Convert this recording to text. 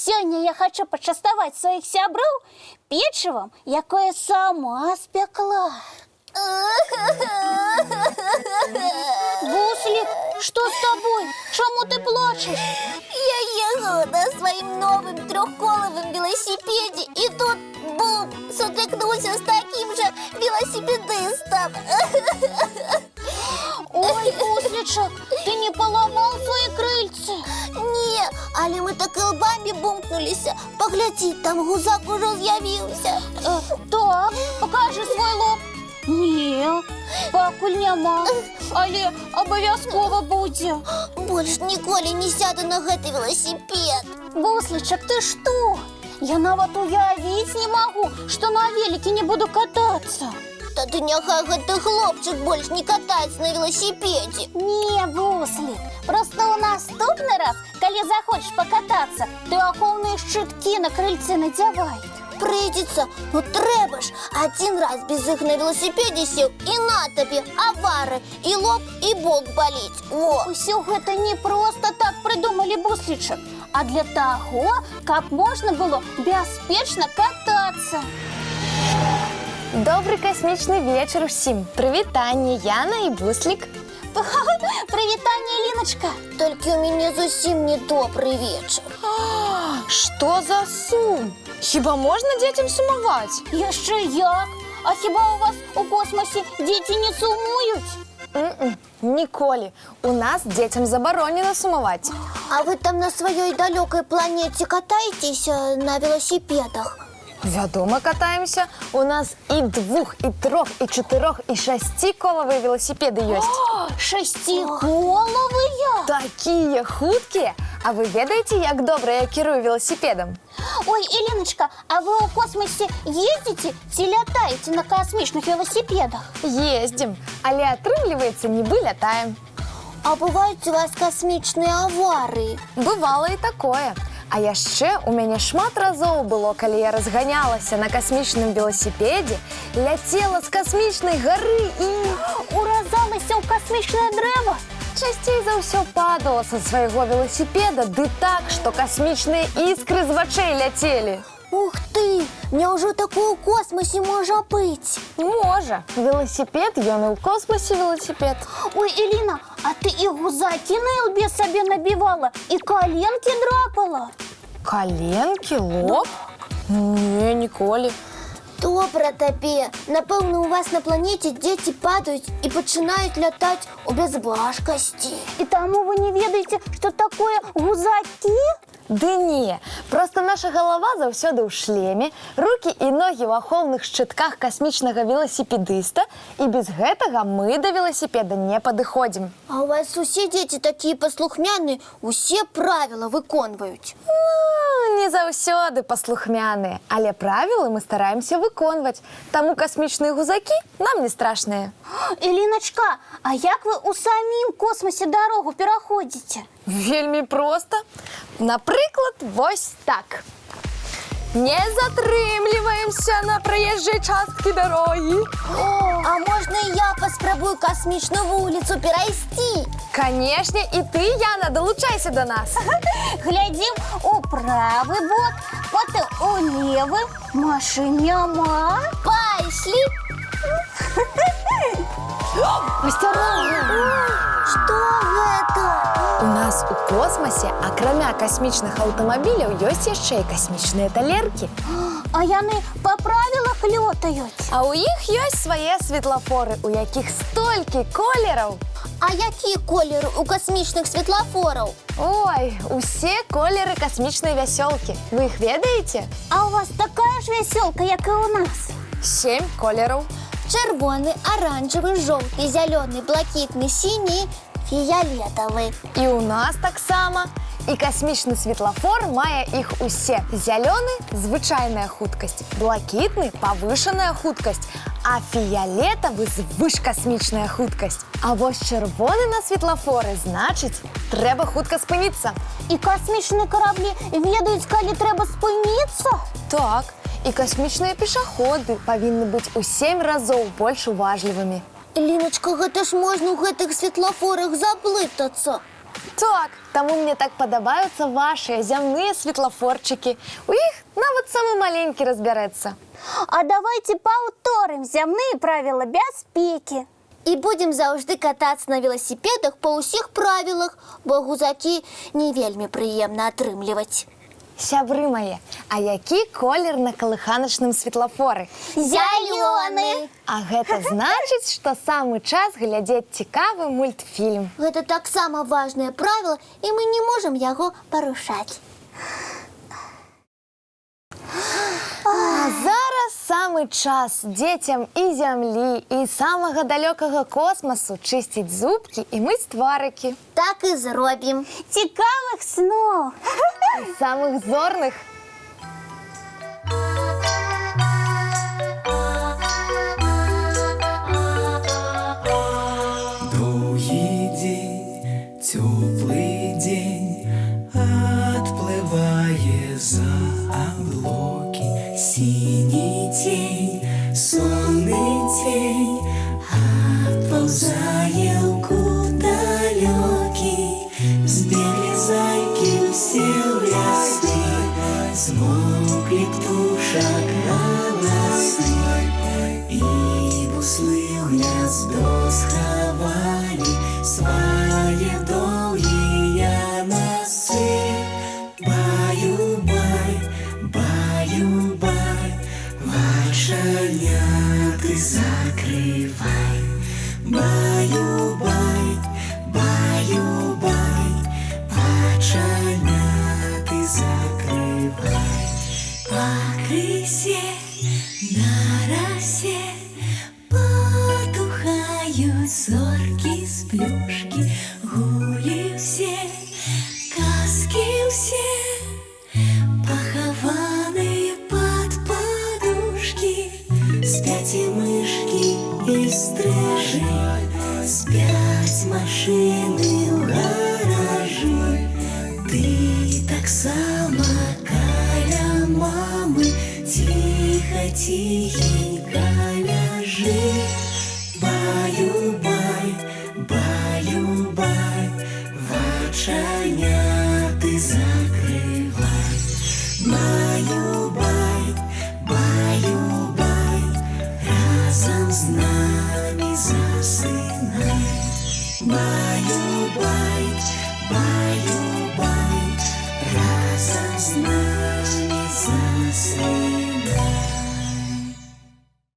Сёння я хочу пачаставаць сваіх сяброў печывам, якое сама спекла. Буслик, что с тобой? Чему ты плачешь? Я ехала на своем новом трехколовом велосипеде, и тут бум, сутыкнулся с таким же велосипедистом. Ой, Бусличок, ты не поломал свои крыльца? Не, але мы так и лбами бумкнулись. Погляди, там гузак уже з'явился. Так, покажи свой лоб. Не, пакуль няма, але абавязкова будзе. Больше ніколі не сяду на гэты велосипед. Бусличок, ты что? Я нават уявіць не могу, что на велике не буду кататься. Тады няхай гэты хлопчык больше не катается на велосипеде. Не, Буслик, просто у наступны раз, калі захочешь покататься, ты ахоўныя шчыткі на крыльце надевай. Прыйдзецца, ну трэба ж. Один раз без іх на велосипеде сеў, і на табе авары, і лоб, і бок баліць. Во. Усё гэта не просто так придумали, Бусличек, а для того, каб можна было бяспечна кататься. Добрый космічны вечер усім. Прывітанне, Яна і Буслік. Прывітанне, Ліночка. Толькі у мяне зусім не добрый вечер. Што за сум? Хіба можна дзецям сумаваць? Яшчэ як? А хіба у вас у космосе дзеці не сумуюць? Ніколі. У нас дзецям забаронена сумаваць. А вы там на сваёй далёкай планеце катаетесь на велосипедах? Вядома, катаемся. У нас і 2, і 3, і 4, і 6-колавыя велосипеды ёсць. Шестиколовые? Такія хуткія. А вы ведаеце, як добра я кірую велосипедам? Ой, Еленочка, а вы у космосе ездите ці лятаете на космічных велосипедах? Ездзім, але атрымліваецца, нібы лятаем. А бываюць у вас касмічныя аварыі? Бывало і такое. А яшчэ у мяне шмат разоў было, калі я разганялася на касмічным велосипедзе, ляцела з касмічнай гары і Уразалася ў касмічнае дрэва? часцей за ўсё падала са свайго велосипеда, ды так, што касмічныя іскры з вачэй ляцелі. Ух ты! Няўжо такое ў космосе можа быць? Можа. Велосипед, ён і ў космосе велосипед. Ой, Элина, а ты і гузакі на лбе сабе набівала, і коленкі драпала? Коленкі, лоб? Не, ніколі. Добра табе. Напэўна, у вас на планеце дзеці падаюць і пачынаюць лятаць у бязважкасці. І таму вы не ведаеце, што такое гузакі? Ды не, просто наша галава заўсёды ў шлеме, рукі і ногі ў ахоўных шчытках касмічнага велосипедыста, і без гэтага мы да велосипеда не падыходзім. А у вас усе дзеці такія паслухмяныя, усе правіла выконваюць. Не заўсёды паслухмяныя, але правілы мы стараемся выконваць, таму касмічныя гузакі нам не страшныя. Элиночка, а як вы у самім космосе дарогу пераходзіце? Вельмі проста. Напрыклад, вось так. Не затрымліваемся на праезжай часткі дарогі. А можна і я паспрабую касмічную вуліцу перайсці? Канешне, і ты, Яна, далучайся да нас. Глядзім у правы бок, потым у левы. Машын няма. Пайшлі! Асцярожна! Што гэта? У нас у космосе, акрамя касмічных аўтамабіляў, ёсць яшчэ і касмічныя талеркі. А яны па правілах лётаюць. А ў іх ёсць свае светлафоры, у якіх столькі колераў. А які колер у касмічных светлафораў? Ой, усе колеры касмічнай вясёлкі. Вы іх ведаеце? А у вас такая ж вясёлка, як і у нас? 7 колераў. Чырвоны, аранжавы, жоўты, зялёны, блакітны, сіні, фіялетавы. І ў нас таксама. І касмічны светлафор мае іх усе. Зялёны – звычайная хуткасць, блакітны – павышаная хуткасць, а фіялетавы – звышкасмічная хуткасць. А вось чырвоны на светлафоры значыць, трэба хутка спыніцца. І касмічныя караблі ведаюць, калі трэба спыніцца? Так, і касмічныя пешаходы павінны быць у 7 разоў больш уважлівымі. Ліночка, гэта ж можна ў гэтых светлафорах заблытацца. Так, таму мне так падабаюцца вашыя зямныя светлафорчыкі. У іх нават самы маленькі разбярэцца. А давайте паўторым зямныя правила бяспекі. І будзем заўжды катацца на веласіпедах па ўсіх правілах, бо гузакі не вельмі прыемна атрымліваць. Сябры мае, а які колер на калыханачным светлафоры? Зялёны! А гэта значыць, што самы час глядзець цікавы мультфільм. Гэта таксама важнае правіла, і мы не можам яго парушаць. А зараз самы час дзецям і зямлі, і самага далёкага космасу чысціць зубкі і мыць тварыкі. Так і зробім. Цікавых снов! І самых зорных. Доўгі дзень, цёплы дзень, адплывае за аблокі. Сіні цень, сонны цень, адпаўзае ў кут далёкі. Збеглі зайкі ўсе ў лясы, змоўклі птушак галасы, і буслы ў гняздо схавалі свае доўгія носы. Баю-бай, баю-бай, вачаняты закрывай. Баю-бай, баю-бай, вачаняты закрывай. Пакрысе, на расе потухаюць зоркі з плюшкі. Гулі ўсе, казкі ўсе, пахаваныя пад падушкі. Спяць і мышкі, і стрыжы, спяць машыны ў гаражы. Ты таксама каля мамы ціха-ціхенька ляжы. Баю-бай, баю-бай, вачаняты закрывай. Баю-бай, баю-бай, разам з намі засынай. Баю-бай, баю-бай.